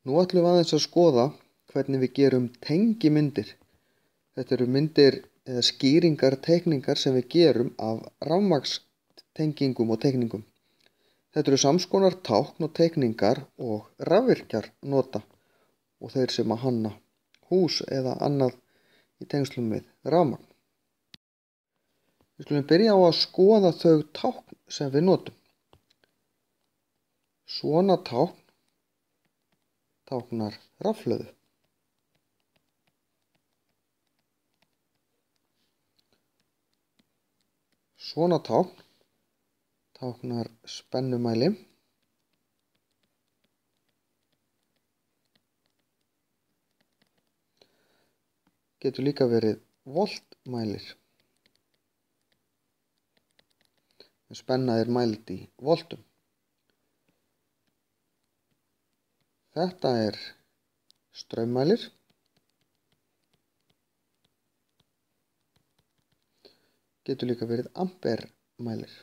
Nú ætlum við aðeins að skoða hvernig við gerum tengimyndir. Þetta eru myndir eða skýringar, teikningar sem við gerum af rafmagnstengingum og teikningum. Þetta eru samskonar tákn og teikningar og rafvirkjar nota og þeir sem að hanna hús eða annað í tengslum við rafmagn. Við skulum byrja á að skoða þau tákn sem við notum. Svona tákn táknar rafhlöðu. Svona tákn táknar spennumæli. Getur líka verið voltmælir. Spenna er mæld í voltum. Þetta er straummælir. Getur líka verið ampermælir.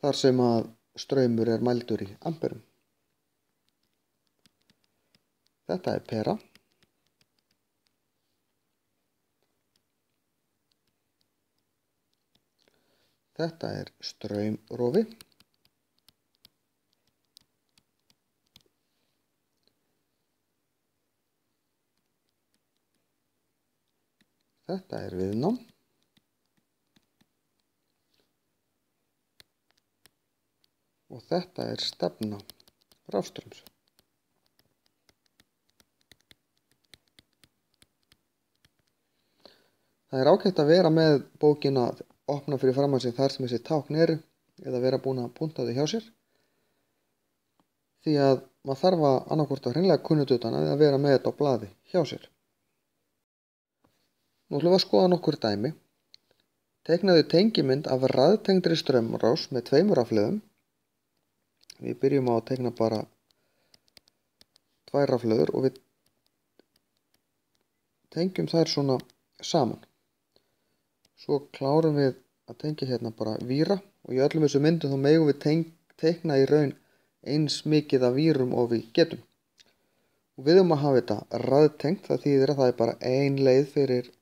Þar sem að straumur er mældur í amperum. Þetta er pera. Þetta er straumrofi. Þetta er viðnám. Og þetta er stefna rafstraums. Það er ágætt að vera með bókina opna fyrir framan sig þar sem þessi tákn eru eða vera búin að punta þau hjá sér. Því að maður þarf að annarkvort að hreinlega kunna utan að vera með þetta á blaði hjá sér. Nú ætlum við að skoða nokkur dæmi. Teiknaðu tengimynd af raðtengdri straumrás með tveimur rafhlöðum. Við byrjum á að teikna bara tvær rafhlöður og við tengjum þær svona saman. Svo klárum við að tengja hérna bara víra og í öllum þessu myndum þá megum við teikna í raun eins mikið af vírum og við getum. Og við að hafa þetta raðtengt, það þýðir að það er bara ein leið fyrir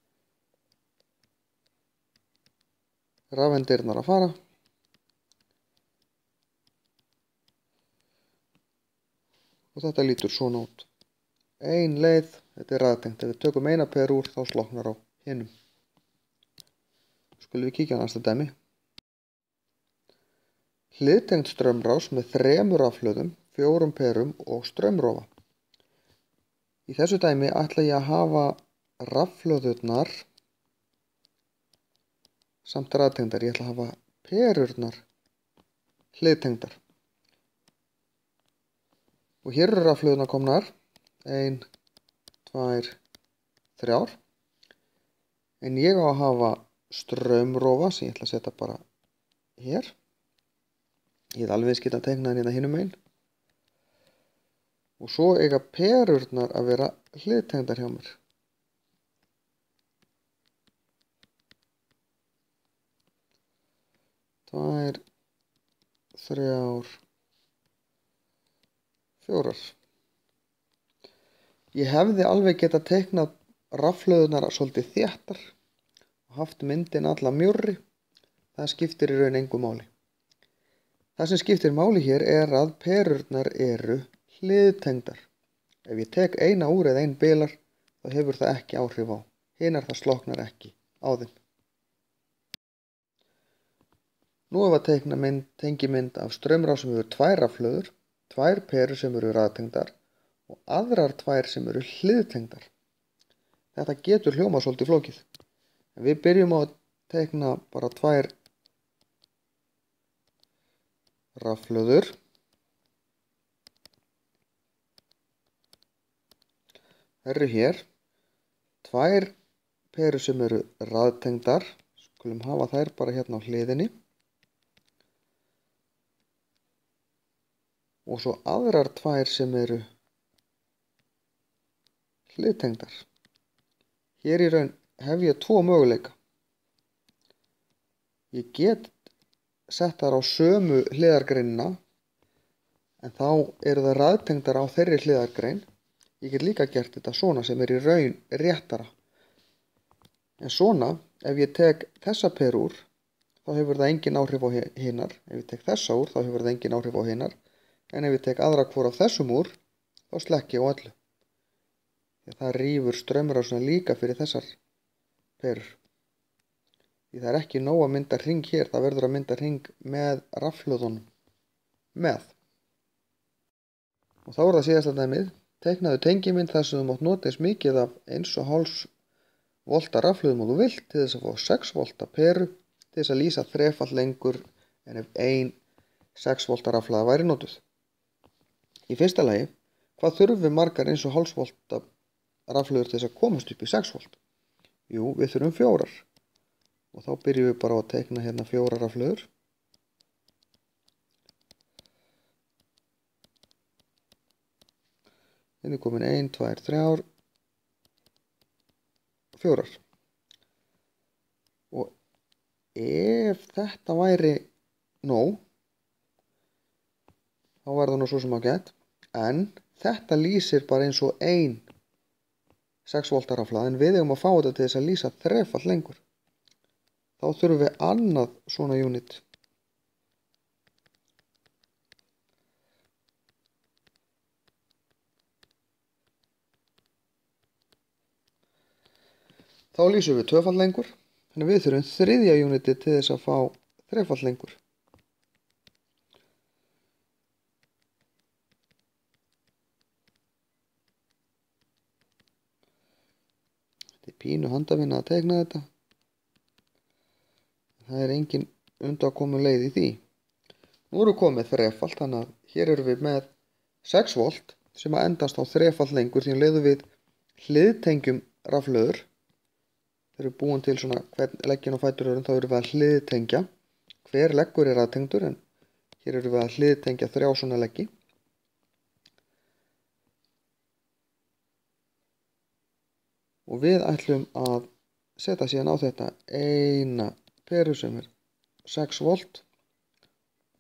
rafeindirnar að fara. Og þetta lítur svona út. Ein leið, þetta er raðtengt. Ef við tökum eina peru úr þá slokknar á hinum. Skulum við kíkja á næsta dæmi. Hliðtengd straumrás með 3 rafhlöðum, 4 perum og straumrofa. Í þessu dæmi ætla ég að hafa rafhlöðurnar samt raðtengdar. Ég ætla að hafa perurnar hliðtengdar. Og hér eru rafhlöðurnar komnar. 1, 2, 3. En ég á að hafa straumrofa sem ég ætla að setja bara hér. Ég hefði alveg skilt að teikna hérna hinum megin. Og svo eiga perurnar að vera hliðtengdar hjá mér. 2, 3, 4. Ég hefði alveg getað teiknað rafhlöðurnar svolítið þéttar og haft myndin alla mjórri. Það skiptir í raun engu máli. Það sem skiptir máli hér er að perurnar eru hliðtengdar. Ef ég tek eina úr eða ein bilar þá hefur það ekki áhrif á. Hinar það slokknar ekki á þeim. Nú erum við að teikna tengimynd af straumrás sem hefur 2 rafhlöður, 2 perur sem eru raðtengdar og aðrar 2 sem eru hliðtengdar. Þetta getur hljómað svolítið flókið. En við byrjum á að teikna bara 2 rafhlöður. Það eru hér 2 perur sem eru raðtengdar. Skulum hafa þær bara hérna á hliðinni. Og svo aðrar 2 sem eru hliðtengdar. Hér í raun hef ég 2 möguleika. Ég get settar á sömu hliðargreinina en þá eru það raðtengdar á þeirri hliðargrein. Ég get líka gert þetta svona sem er í raun réttara. En svona, ef ég tek þessa peru úr, þá hefur það engin áhrif á hinar. Ef ég tek þessa úr, þá hefur það engin áhrif á hinar. En ef ég tek aðra hvor af þessum úr, þá slekk ég á öllu. Því það rýfur straumrásina líka fyrir þessar perur. Því það er ekki nóg að mynda hring hér, það verður að mynda hring með rafhlöðunum með. Og þá er það síðasta dæmið. Teiknaðu tengimynd þar sem þú mátt nota eins mikið af 1,5 volta rafhlöðum og þú vilt til þess að fá 6 volta peru til þess að lýsa þrefalt lengur en ef ein 6 volta rafhlaða væri notuð. Í fyrsta lagi, hvað þurfum við margar 1,5 volta rafhlöður til þess að komast upp í 6 volt? Jú, við þurfum 4. Og þá byrjum við bara á að teikna hérna 4 rafhlöður. Hérna er komin 1, 2, 3, 4. Og ef þetta væri nóg, þá var það nú svo sem ágætt. En þetta lýsir bara eins og ein 6 volta rafhlaða, en við eigum að fá þetta til þess að lýsa þrefalt lengur. Þá þurfum við annað svona unit. Þá lýsum við 2-falt lengur, þannig við þurfum 3. uniti til þess að fá 3-falt lengur. Þetta er pínu handavinna að teikna þetta. Það er engin undankomu leið í því. Nú erum við komið 3-falt, þannig að hér erum við með 6 volt sem að endast á 3-falt lengur því að leiðum við hliðtengjum rafhlöður. Þegar við búum til svona hvern legginn á fætur öðrum, þá erum við að hliðtengja. Hver leggur er aðtengdur, en hér erum við að hliðtengja 3 svona leggi. Og við ætlum að setja síðan á þetta eina peru sem er 6 volt.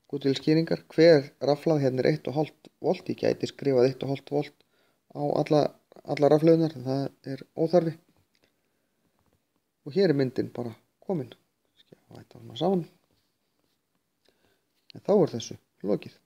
Góð til skýringar. Hver rafhlað hérna er 1,5 volt. Ég gæti skrifað 1,5 volt á alla rafhlöðunar, það er óþarfi. Og hér er myndin bara komin. Skjá þetta saman. En þá er þessu lokið.